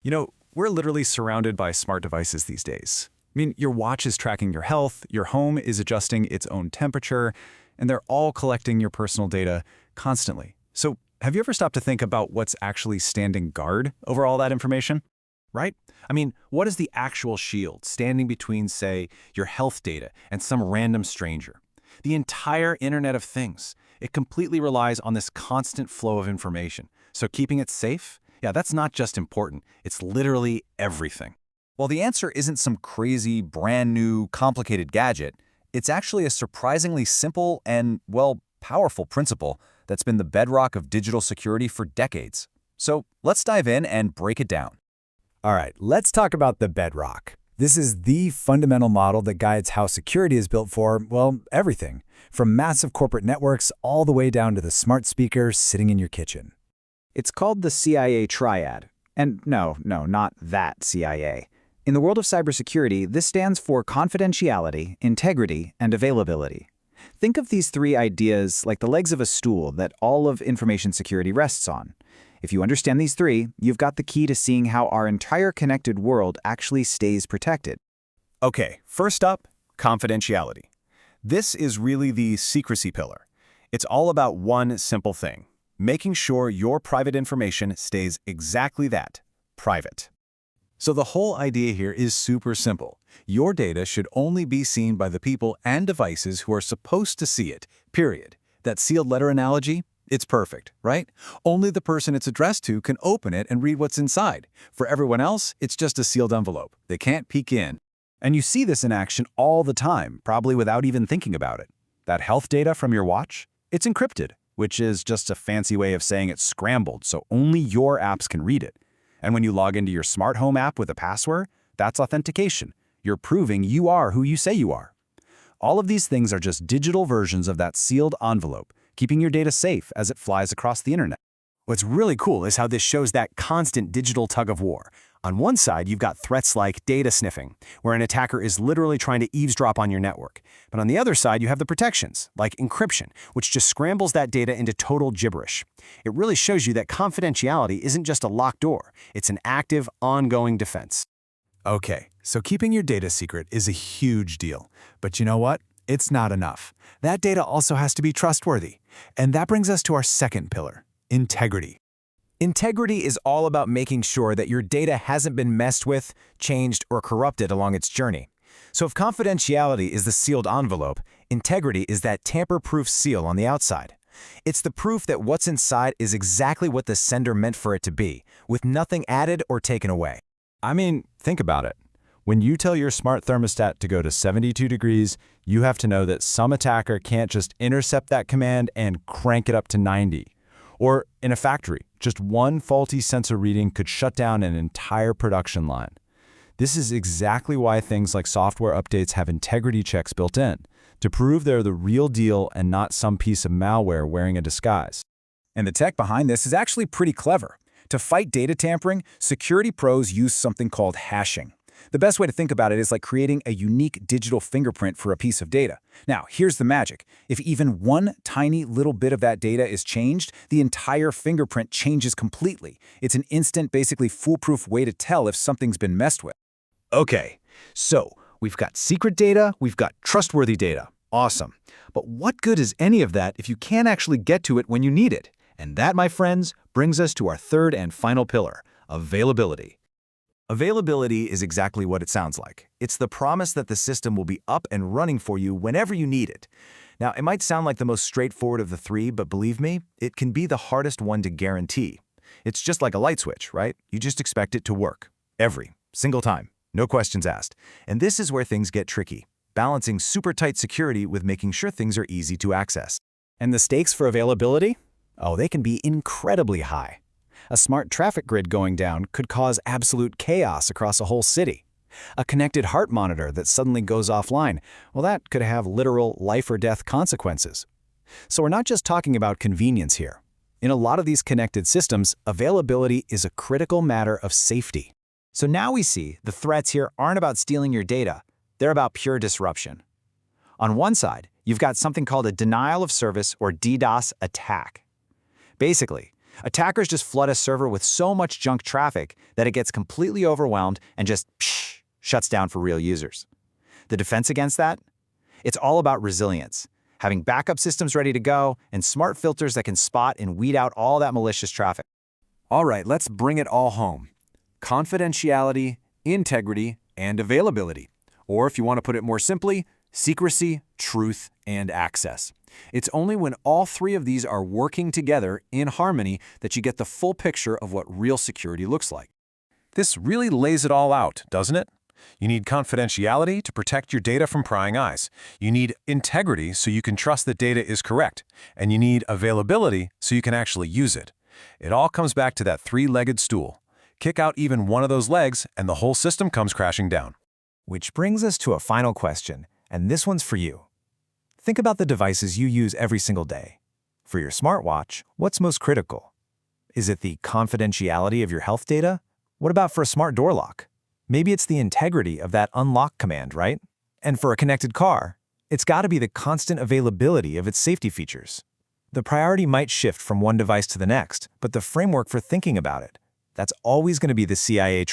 We're literally surrounded by smart devices these days. I mean, your watch is tracking your health, your home is adjusting its own temperature, and they're all collecting your personal data constantly. So, have you ever stopped to think about what's actually standing guard over all that information? Right? I mean, what is the actual shield standing between, say, your health data and some random stranger? The entire Internet of Things. It completely relies on this constant flow of information. So keeping it safe? Yeah, that's not just important. It's literally everything. Well, the answer isn't some crazy, brand new, complicated gadget. It's actually a surprisingly simple and, well, powerful principle that's been the bedrock of digital security for decades. So let's dive in and break it down. All right, let's talk about the bedrock. This is the fundamental model that guides how security is built for, well, everything, from massive corporate networks all the way down to the smart speaker sitting in your kitchen. It's called the CIA Triad. And no, not that CIA. In the world of cybersecurity, this stands for confidentiality, integrity, and availability. Think of these three ideas like the legs of a stool that all of information security rests on. If you understand these three, you've got the key to seeing how our entire connected world actually stays protected. Okay, first up, confidentiality. This is really the secrecy pillar. It's all about one simple thing: making sure your private information stays exactly that, private. So the whole idea here is super simple. Your data should only be seen by the people and devices who are supposed to see it, period. That sealed letter analogy? It's perfect, right? Only the person it's addressed to can open it and read what's inside. For everyone else, it's just a sealed envelope. They can't peek in. And you see this in action all the time, probably without even thinking about it. That health data from your watch? It's encrypted, which is just a fancy way of saying it's scrambled, so only your apps can read it. And when you log into your smart home app with a password, that's authentication. You're proving you are who you say you are. All of these things are just digital versions of that sealed envelope, keeping your data safe as it flies across the internet. What's really cool is how this shows that constant digital tug-of-war. On one side, you've got threats like data sniffing, where an attacker is literally trying to eavesdrop on your network. But on the other side, you have the protections, like encryption, which just scrambles that data into total gibberish. It really shows you that confidentiality isn't just a locked door. It's an active, ongoing defense. Okay, so keeping your data secret is a huge deal. But you know what? It's not enough. That data also has to be trustworthy. And that brings us to our second pillar, integrity. Integrity is all about making sure that your data hasn't been messed with, changed, or corrupted along its journey. So if confidentiality is the sealed envelope, integrity is that tamper-proof seal on the outside. It's the proof that what's inside is exactly what the sender meant for it to be, with nothing added or taken away. I mean, think about it. When you tell your smart thermostat to go to 72 degrees, you have to know that some attacker can't just intercept that command and crank it up to 90. Or in a factory, just one faulty sensor reading could shut down an entire production line. This is exactly why things like software updates have integrity checks built in, to prove they're the real deal and not some piece of malware wearing a disguise. And the tech behind this is actually pretty clever. To fight data tampering, security pros use something called hashing. The best way to think about it is like creating a unique digital fingerprint for a piece of data. Now, here's the magic. If even one tiny little bit of that data is changed, the entire fingerprint changes completely. It's an instant, basically foolproof way to tell if something's been messed with. Okay, so we've got secret data, we've got trustworthy data. Awesome. But what good is any of that if you can't actually get to it when you need it? And that, my friends, brings us to our third and final pillar, availability. Availability is exactly what it sounds like. It's the promise that the system will be up and running for you whenever you need it. Now, it might sound like the most straightforward of the three, but believe me, it can be the hardest one to guarantee. It's just like a light switch, right? You just expect it to work. Every single time. No questions asked. And this is where things get tricky, balancing super tight security with making sure things are easy to access. And the stakes for availability? Oh, they can be incredibly high. A smart traffic grid going down could cause absolute chaos across a whole city. A connected heart monitor that suddenly goes offline, well, that could have literal life or death consequences. So we're not just talking about convenience here. In a lot of these connected systems, availability is a critical matter of safety. So now we see the threats here aren't about stealing your data, they're about pure disruption. On one side, you've got something called a denial of service or DDoS attack. Basically, Attackers just flood a server with so much junk traffic that it gets completely overwhelmed and just shuts down for real users. The defense against that? It's all about resilience, having backup systems ready to go and smart filters that can spot and weed out all that malicious traffic. All right, let's bring it all home. Confidentiality, integrity, and availability. Or if you want to put it more simply, secrecy, truth, and access. It's only when all three of these are working together in harmony that you get the full picture of what real security looks like. This really lays it all out, doesn't it? You need confidentiality to protect your data from prying eyes. You need integrity so you can trust that data is correct. And you need availability so you can actually use it. It all comes back to that three-legged stool. Kick out even one of those legs and the whole system comes crashing down. Which brings us to a final question, and this one's for you. Think about the devices you use every single day. For your smartwatch, what's most critical? Is it the confidentiality of your health data? What about for a smart door lock? Maybe it's the integrity of that unlock command, right? And for a connected car, it's got to be the constant availability of its safety features. The priority might shift from one device to the next, but the framework for thinking about it, that's always going to be the CIA